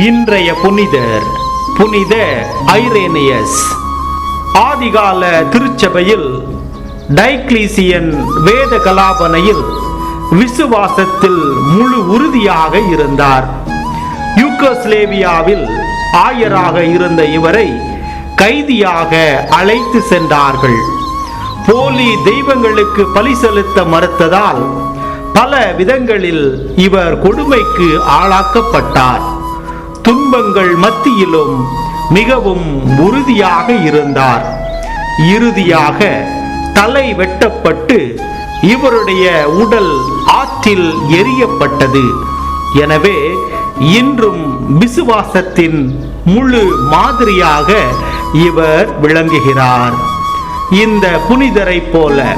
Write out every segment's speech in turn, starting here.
இன்றைய புனிதர் புனித ஐரேனியஸ். ஆதிகால திருச்சபையில் டைக்லீசியன் வேத கலாபனையில் விசுவாசத்தில் முழு உறுதியாக இருந்தார். யூகோஸ்லேவியாவில் ஆயராக இருந்த இவரை கைதியாக அழைத்து சென்றார்கள். போலி தெய்வங்களுக்கு பலி செலுத்த மறுத்ததால் பல விதங்களில் இவர் கொடுமைக்கு ஆளாக்கப்பட்டார். துன்பங்கள் மத்தியிலும் மிகவும் உறுதியாக இருந்தார். இறுதியாக தலை வெட்டப்பட்டு இவருடைய உடல் ஆற்றில் எரியப்பட்டது. எனவே இன்றும் விசுவாசத்தின் முழு மாதிரியாக இவர் விளங்குகிறார். இந்த புனிதரை போல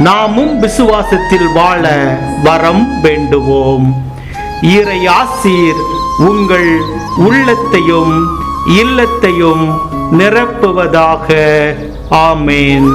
நாமும் விசுவாசத்தில் வாழ வரம் வேண்டுவோம். இறை ஆசீர் உங்கள் உள்ளத்தையும் இல்லத்தையும் நிரப்புவதாக. ஆமேன்.